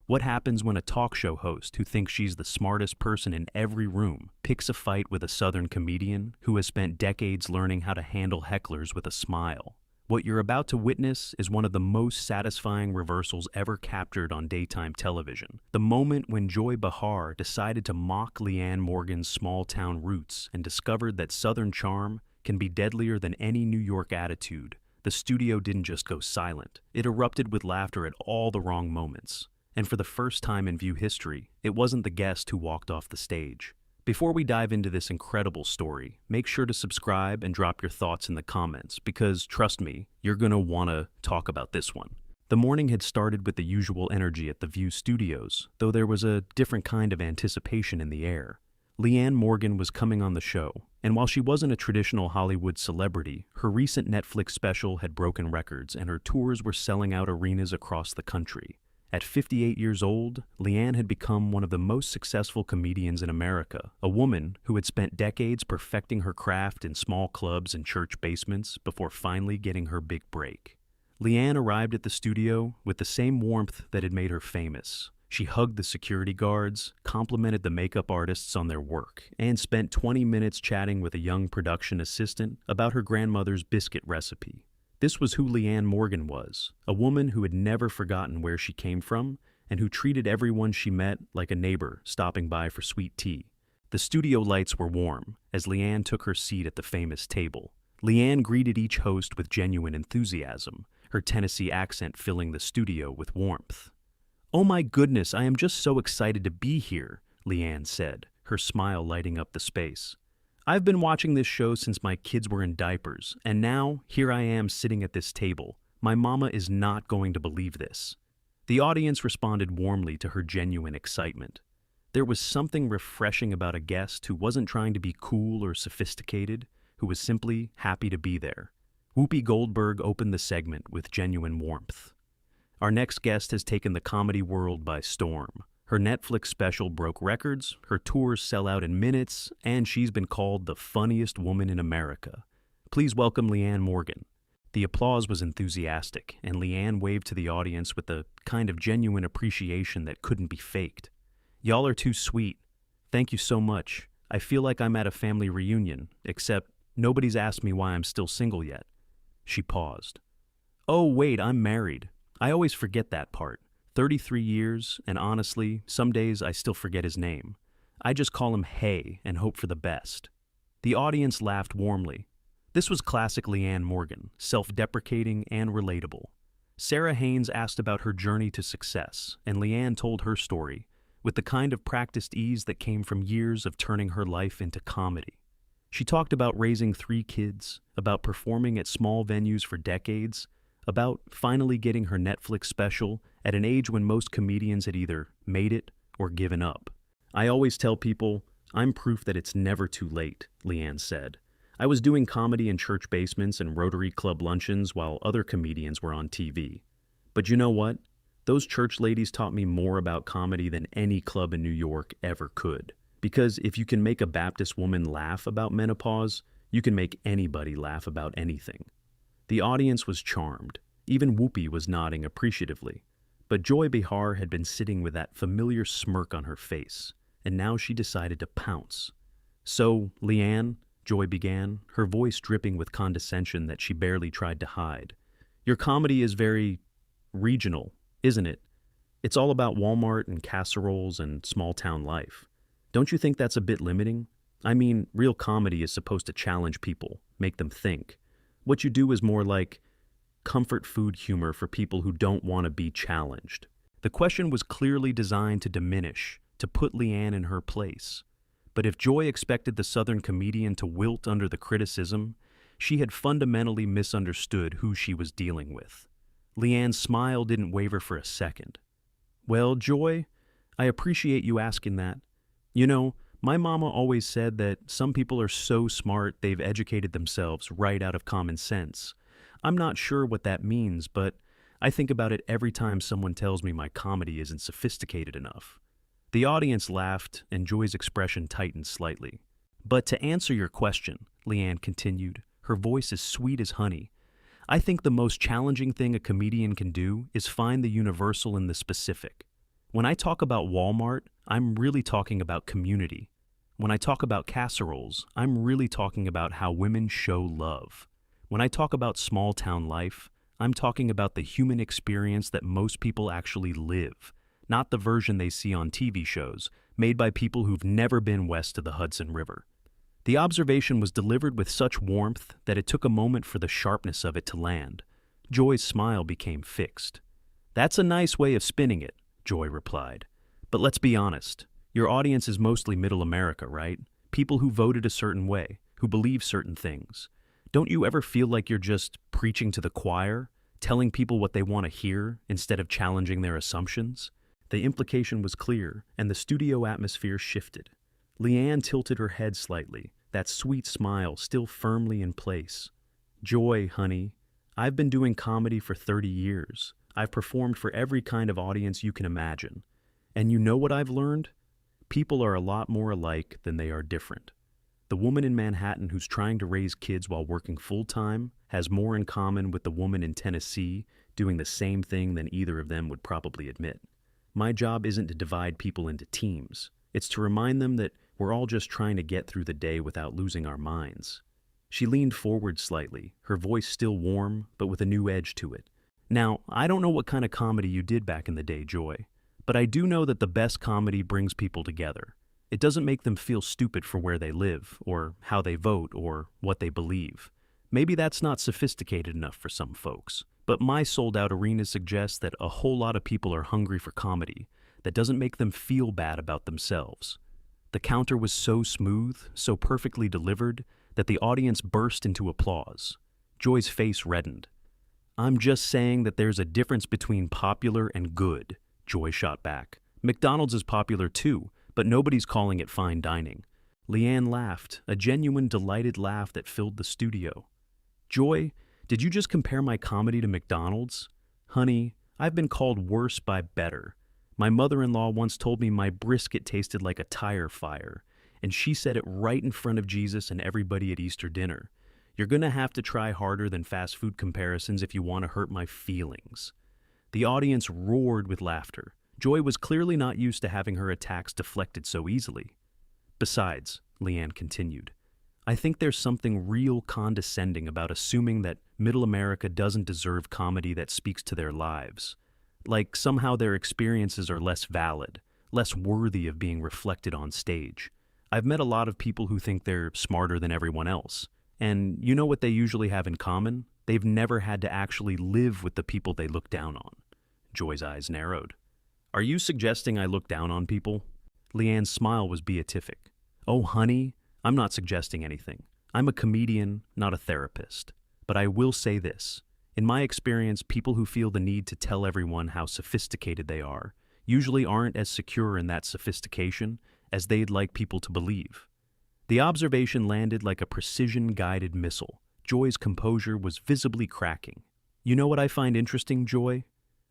What happens when a talk show host who thinks she's the smartest person in every room picks a fight with a Southern comedian who has spent decades learning how to handle hecklers with a smile? What you're about to witness is one of the most satisfying reversals ever captured on daytime television. The moment when Joy Behar decided to mock Leanne Morgan's small-town roots and discovered that Southern charm can be deadlier than any New York attitude. The studio didn't just go silent. It erupted with laughter at all the wrong moments. And for the first time in View history, it wasn't the guest who walked off the stage. Before we dive into this incredible story, make sure to subscribe and drop your thoughts in the comments because, trust me, you're going to want to talk about this one. The morning had started with the usual energy at the View studios, though there was a different kind of anticipation in the air. Leanne Morgan was coming on the show, and while she wasn't a traditional Hollywood celebrity, her recent Netflix special had broken records and her tours were selling out arenas across the country. At 58 years old, Leanne had become one of the most successful comedians in America, a woman who had spent decades perfecting her craft in small clubs and church basements before finally getting her big break. Leanne arrived at the studio with the same warmth that had made her famous. She hugged the security guards, complimented the makeup artists on their work, and spent 20 minutes chatting with a young production assistant about her grandmother's biscuit recipe. This was who Leanne Morgan was, a woman who had never forgotten where she came from and who treated everyone she met like a neighbor stopping by for sweet tea. The studio lights were warm as Leanne took her seat at the famous table. Leanne greeted each host with genuine enthusiasm, her Tennessee accent filling the studio with warmth. "Oh my goodness, I am just so excited to be here," Leanne said, her smile lighting up the space. "I've been watching this show since my kids were in diapers, and now here I am sitting at this table. My mama is not going to believe this." The audience responded warmly to her genuine excitement. There was something refreshing about a guest who wasn't trying to be cool or sophisticated, who was simply happy to be there. Whoopi Goldberg opened the segment with genuine warmth. Our next guest has taken the comedy world by storm. Her Netflix special broke records, her tours sell out in minutes, and she's been called the funniest woman in America. Please welcome Leanne Morgan. The applause was enthusiastic, and Leanne waved to the audience with the kind of genuine appreciation that couldn't be faked. "Y'all are too sweet. Thank you so much. I feel like I'm at a family reunion, except nobody's asked me why I'm still single yet." She paused. "Oh, wait, I'm married. I always forget that part. 33 years, and honestly, some days I still forget his name. I just call him Hey and hope for the best." The audience laughed warmly. This was classic Leanne Morgan, self-deprecating and relatable. Sarah Haynes asked about her journey to success, and Leanne told her story, with the kind of practiced ease that came from years of turning her life into comedy. She talked about raising 3 kids, about performing at small venues for decades, about finally getting her Netflix special at an age when most comedians had either made it or given up. "I always tell people, I'm proof that it's never too late," Leanne said. "I was doing comedy in church basements and Rotary Club luncheons while other comedians were on TV. But you know what? Those church ladies taught me more about comedy than any club in New York ever could. Because if you can make a Baptist woman laugh about menopause, you can make anybody laugh about anything." The audience was charmed. Even Whoopi was nodding appreciatively. But Joy Behar had been sitting with that familiar smirk on her face, and now she decided to pounce. "So, Leanne," Joy began, her voice dripping with condescension that she barely tried to hide, "your comedy is very regional, isn't it? It's all about Walmart and casseroles and small-town life. Don't you think that's a bit limiting? I mean, real comedy is supposed to challenge people, make them think. What you do is more like comfort food humor for people who don't want to be challenged." The question was clearly designed to diminish, to put Leanne in her place. But if Joy expected the Southern comedian to wilt under the criticism, she had fundamentally misunderstood who she was dealing with. Leanne's smile didn't waver for a second. "Well, Joy, I appreciate you asking that. You know, my mama always said that some people are so smart they've educated themselves right out of common sense. I'm not sure what that means, but I think about it every time someone tells me my comedy isn't sophisticated enough." The audience laughed, and Joy's expression tightened slightly. "But to answer your question," Leanne continued, her voice as sweet as honey, "I think the most challenging thing a comedian can do is find the universal in the specific. When I talk about Walmart, I'm really talking about community. When I talk about casseroles, I'm really talking about how women show love. When I talk about small town life, I'm talking about the human experience that most people actually live, not the version they see on TV shows, made by people who've never been west of the Hudson River. The observation was delivered with such warmth that it took a moment for the sharpness of it to land. Joy's smile became fixed. "That's a nice way of spinning it," Joy replied. "But let's be honest. Your audience is mostly middle America, right? People who voted a certain way, who believe certain things. Don't you ever feel like you're just preaching to the choir, telling people what they want to hear instead of challenging their assumptions?" The implication was clear, and the studio atmosphere shifted. Leanne tilted her head slightly, that sweet smile still firmly in place. "Joy, honey, I've been doing comedy for 30 years. I've performed for every kind of audience you can imagine. And you know what I've learned? People are a lot more alike than they are different. The woman in Manhattan who's trying to raise kids while working full-time has more in common with the woman in Tennessee doing the same thing than either of them would probably admit. My job isn't to divide people into teams. It's to remind them that we're all just trying to get through the day without losing our minds." She leaned forward slightly, her voice still warm, but with a new edge to it. "Now, I don't know what kind of comedy you did back in the day, Joy, but I do know that the best comedy brings people together. It doesn't make them feel stupid for where they live, or how they vote, or what they believe. Maybe that's not sophisticated enough for some folks, but my sold-out arena suggests that a whole lot of people are hungry for comedy that doesn't make them feel bad about themselves." The counter was so smooth, so perfectly delivered, that the audience burst into applause. Joy's face reddened. "I'm just saying that there's a difference between popular and good," Joy shot back. "McDonald's is popular too, but nobody's calling it fine dining." Leanne laughed, a genuine, delighted laugh that filled the studio. "Joy, did you just compare my comedy to McDonald's? Honey, I've been called worse by better. My mother-in-law once told me my brisket tasted like a tire fire, and she said it right in front of Jesus and everybody at Easter dinner. You're gonna have to try harder than fast food comparisons if you want to hurt my feelings." The audience roared with laughter. Joy was clearly not used to having her attacks deflected so easily. "Besides," Leanne continued, "I think there's something real condescending about assuming that middle America doesn't deserve comedy that speaks to their lives. Like somehow their experiences are less valid, less worthy of being reflected on stage. I've met a lot of people who think they're smarter than everyone else. And you know what they usually have in common? They've never had to actually live with the people they look down on." Joy's eyes narrowed. "Are you suggesting I look down on people?" Leanne's smile was beatific. "Oh, honey, I'm not suggesting anything. I'm a comedian, not a therapist. But I will say this. In my experience, people who feel the need to tell everyone how sophisticated they are usually aren't as secure in that sophistication as they'd like people to believe." The observation landed like a precision-guided missile. Joy's composure was visibly cracking. "You know what I find interesting, Joy?"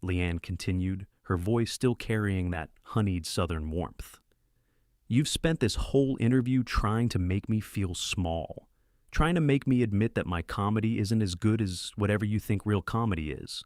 Leanne continued, her voice still carrying that honeyed southern warmth. "You've spent this whole interview trying to make me feel small, trying to make me admit that my comedy isn't as good as whatever you think real comedy is.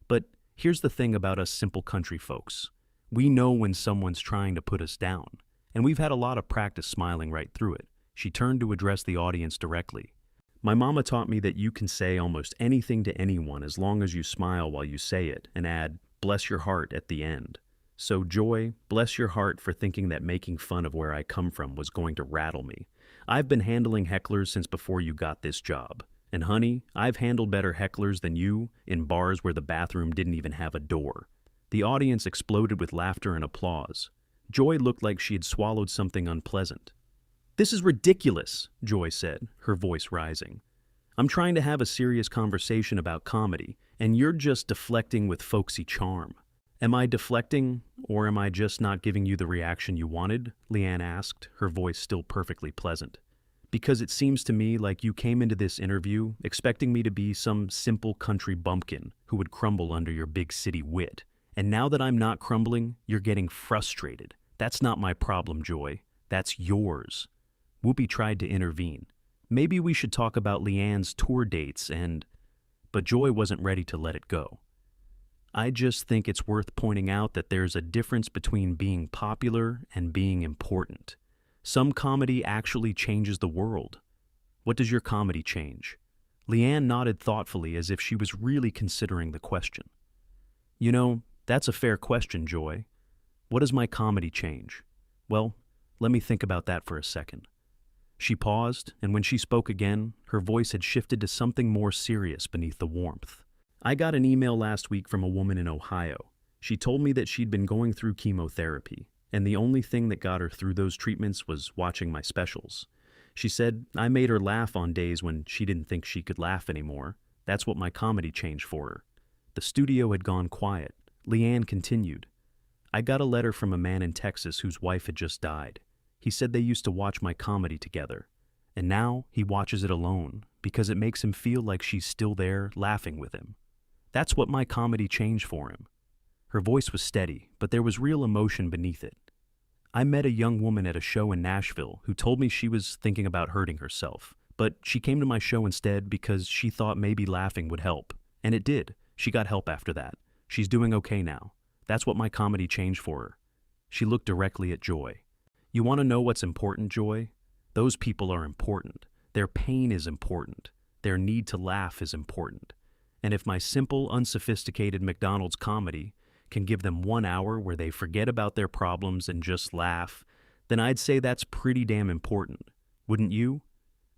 But here's the thing about us simple country folks. We know when someone's trying to put us down, and we've had a lot of practice smiling right through it." She turned to address the audience directly. "My mama taught me that you can say almost anything to anyone as long as you smile while you say it and add, 'bless your heart' at the end. So, Joy, bless your heart for thinking that making fun of where I come from was going to rattle me. I've been handling hecklers since before you got this job. And honey, I've handled better hecklers than you in bars where the bathroom didn't even have a door." The audience exploded with laughter and applause. Joy looked like she had swallowed something unpleasant. "This is ridiculous," Joy said, her voice rising. "I'm trying to have a serious conversation about comedy, and you're just deflecting with folksy charm." "Am I deflecting, or am I just not giving you the reaction you wanted?" Leanne asked, her voice still perfectly pleasant. "Because it seems to me like you came into this interview expecting me to be some simple country bumpkin who would crumble under your big city wit. And now that I'm not crumbling, you're getting frustrated. That's not my problem, Joy. That's yours." Whoopi tried to intervene. "Maybe we should talk about Leanne's tour dates and—" But Joy wasn't ready to let it go. I just think it's worth pointing out that there's a difference between being popular and being important. Some comedy actually changes the world. What does your comedy change?" Leanne nodded thoughtfully as if she was really considering the question. "You know, that's a fair question, Joy. What does my comedy change? Well, let me think about that for a second." She paused, and when she spoke again, her voice had shifted to something more serious beneath the warmth. "I got an email last week from a woman in Ohio. She told me that she'd been going through chemotherapy, and the only thing that got her through those treatments was watching my specials. She said I made her laugh on days when she didn't think she could laugh anymore. That's what my comedy changed for her." The studio had gone quiet. Leanne continued. "I got a letter from a man in Texas whose wife had just died. He said they used to watch my comedy together, and now he watches it alone because it makes him feel like she's still there laughing with him. That's what my comedy changed for him." Her voice was steady, but there was real emotion beneath it. "I met a young woman at a show in Nashville who told me she was thinking about hurting herself, but she came to my show instead because she thought maybe laughing would help. And it did. She got help after that. She's doing okay now. That's what my comedy changed for her." She looked directly at Joy. "You want to know what's important, Joy? Those people are important. Their pain is important. Their need to laugh is important. And if my simple, unsophisticated McDonald's comedy can give them 1 hour where they forget about their problems and just laugh, then I'd say that's pretty damn important. Wouldn't you?"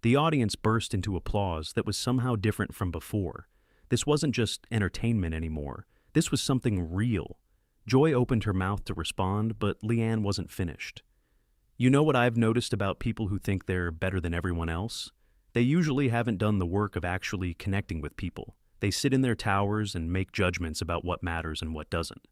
The audience burst into applause that was somehow different from before. This wasn't just entertainment anymore. This was something real. Joy opened her mouth to respond, but Leanne wasn't finished. "You know what I've noticed about people who think they're better than everyone else? They usually haven't done the work of actually connecting with people. They sit in their towers and make judgments about what matters and what doesn't.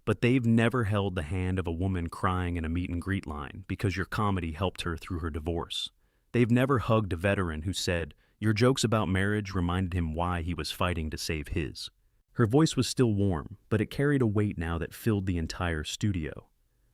But they've never held the hand of a woman crying in a meet and greet line because your comedy helped her through her divorce. They've never hugged a veteran who said your jokes about marriage reminded him why he was fighting to save his." Her voice was still warm, but it carried a weight now that filled the entire studio.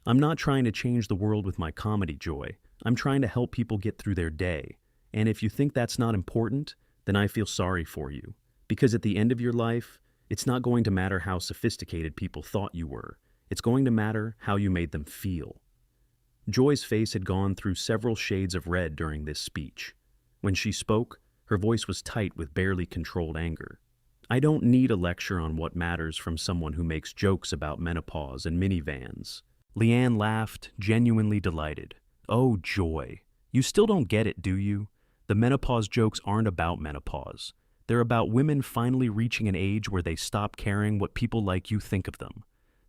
"I'm not trying to change the world with my comedy, Joy. I'm trying to help people get through their day. And if you think that's not important, then I feel sorry for you. Because at the end of your life, it's not going to matter how sophisticated people thought you were. It's going to matter how you made them feel." Joy's face had gone through several shades of red during this speech. When she spoke, her voice was tight with barely controlled anger. "I don't need a lecture on what matters from someone who makes jokes about menopause and minivans." Leanne laughed, genuinely delighted. "Oh, Joy, you still don't get it, do you? The menopause jokes aren't about menopause. They're about women finally reaching an age where they stop caring what people like you think of them.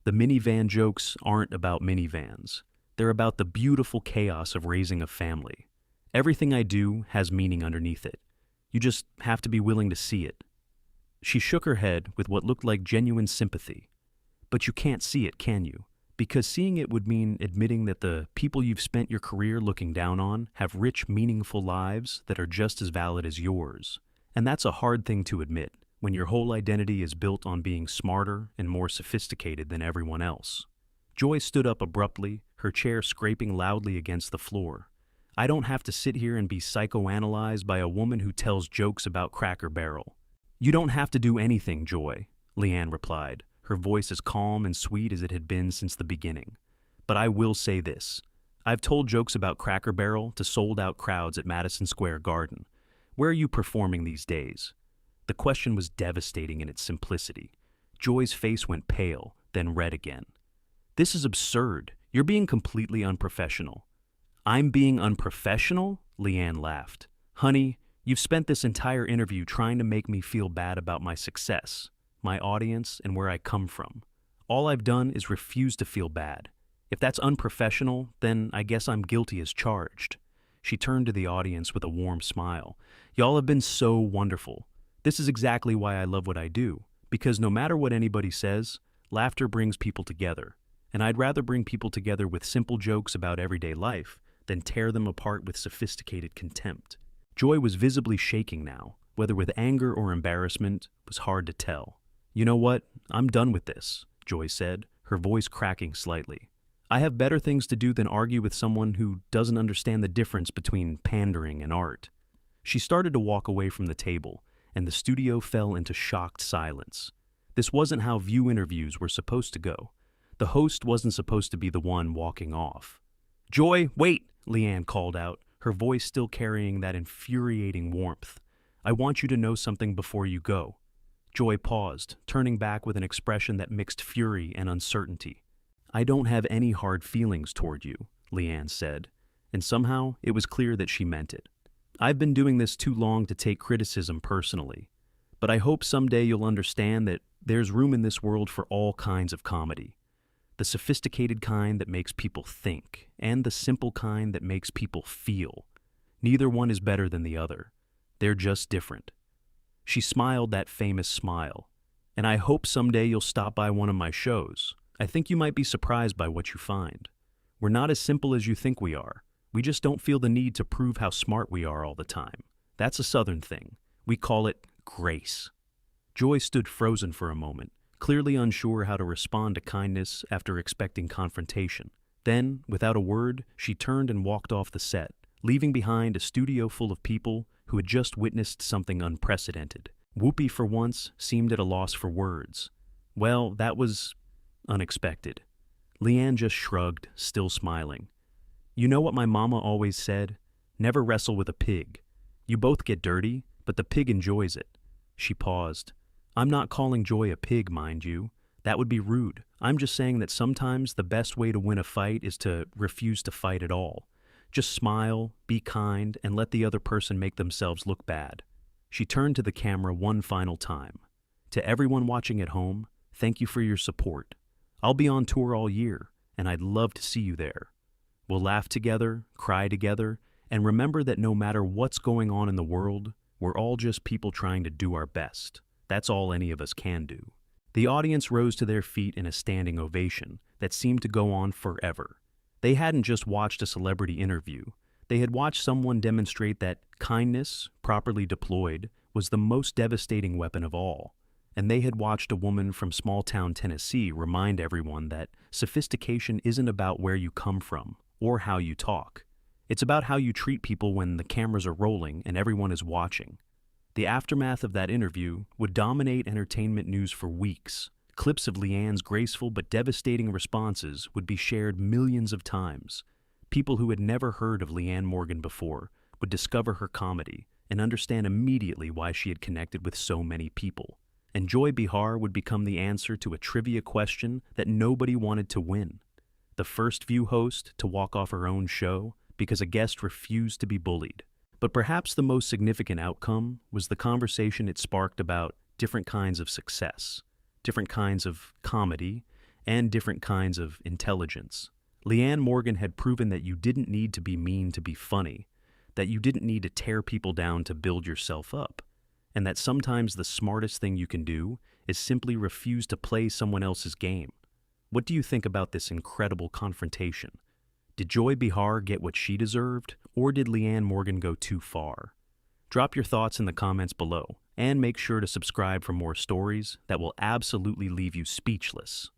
The minivan jokes aren't about minivans. They're about the beautiful chaos of raising a family. Everything I do has meaning underneath it. You just have to be willing to see it." She shook her head with what looked like genuine sympathy. "But you can't see it, can you? Because seeing it would mean admitting that the people you've spent your career looking down on have rich, meaningful lives that are just as valid as yours. And that's a hard thing to admit when your whole identity is built on being smarter and more sophisticated than everyone else." Joy stood up abruptly, her chair scraping loudly against the floor. "I don't have to sit here and be psychoanalyzed by a woman who tells jokes about Cracker Barrel." "You don't have to do anything, Joy," Leanne replied, her voice as calm and sweet as it had been since the beginning. "But I will say this. I've told jokes about Cracker Barrel to sold-out crowds at Madison Square Garden. Where are you performing these days?" The question was devastating in its simplicity. Joy's face went pale, then red again. "This is absurd. You're being completely unprofessional." "I'm being unprofessional?" Leanne laughed. "Honey, you've spent this entire interview trying to make me feel bad about my success, my audience, and where I come from. All I've done is refuse to feel bad. If that's unprofessional, then I guess I'm guilty as charged." She turned to the audience with a warm smile. "Y'all have been so wonderful. This is exactly why I love what I do, because no matter what anybody says, laughter brings people together. And I'd rather bring people together with simple jokes about everyday life than tear them apart with sophisticated contempt." Joy was visibly shaking now. Whether with anger or embarrassment was hard to tell. "You know what? I'm done with this," Joy said, her voice cracking slightly. "I have better things to do than argue with someone who doesn't understand the difference between pandering and art." She started to walk away from the table, and the studio fell into shocked silence. This wasn't how View interviews were supposed to go. The host wasn't supposed to be the one walking off. "Joy, wait!" Leanne called out, her voice still carrying that infuriating warmth. "I want you to know something before you go." Joy paused, turning back with an expression that mixed fury and uncertainty. "I don't have any hard feelings toward you," Leanne said, and somehow it was clear that she meant it. "I've been doing this too long to take criticism personally, but I hope someday you'll understand that there's room in this world for all kinds of comedy. The sophisticated kind that makes people think, and the simple kind that makes people feel. Neither one is better than the other. They're just different." She smiled that famous smile. "And I hope someday you'll stop by one of my shows. I think you might be surprised by what you find. We're not as simple as you think we are. We just don't feel the need to prove how smart we are all the time. That's a Southern thing. We call it grace." Joy stood frozen for a moment, clearly unsure how to respond to kindness after expecting confrontation. Then, without a word, she turned and walked off the set, leaving behind a studio full of people who had just witnessed something unprecedented. Whoopi, for once, seemed at a loss for words. Well, that was unexpected. Leanne just shrugged, still smiling. "You know what my mama always said? Never wrestle with a pig. You both get dirty, but the pig enjoys it." She paused. "I'm not calling Joy a pig, mind you. That would be rude. I'm just saying that sometimes the best way to win a fight is to refuse to fight at all. Just smile, be kind, and let the other person make themselves look bad." She turned to the camera one final time. "To everyone watching at home, thank you for your support. I'll be on tour all year, and I'd love to see you there. We'll laugh together, cry together, and remember that no matter what's going on in the world, we're all just people trying to do our best. That's all any of us can do." The audience rose to their feet in a standing ovation that seemed to go on forever. They hadn't just watched a celebrity interview. They had watched someone demonstrate that kindness, properly deployed, was the most devastating weapon of all. And they had watched a woman from small-town Tennessee remind everyone that sophistication isn't about where you come from or how you talk. It's about how you treat people when the cameras are rolling and everyone is watching. The aftermath of that interview would dominate entertainment news for weeks. Clips of Leanne's graceful but devastating responses would be shared millions of times. People who had never heard of Leanne Morgan before would discover her comedy and understand immediately why she had connected with so many people. And Joy Behar would become the answer to a trivia question that nobody wanted to win. The first View host to walk off her own show because a guest refused to be bullied. But perhaps the most significant outcome was the conversation it sparked about different kinds of success, different kinds of comedy, and different kinds of intelligence. Leanne Morgan had proven that you didn't need to be mean to be funny, that you didn't need to tear people down to build yourself up, and that sometimes the smartest thing you can do is simply refuse to play someone else's game. What do you think about this incredible confrontation? Did Joy Behar get what she deserved, or did Leanne Morgan go too far? Drop your thoughts in the comments below, and make sure to subscribe for more stories that will absolutely leave you speechless.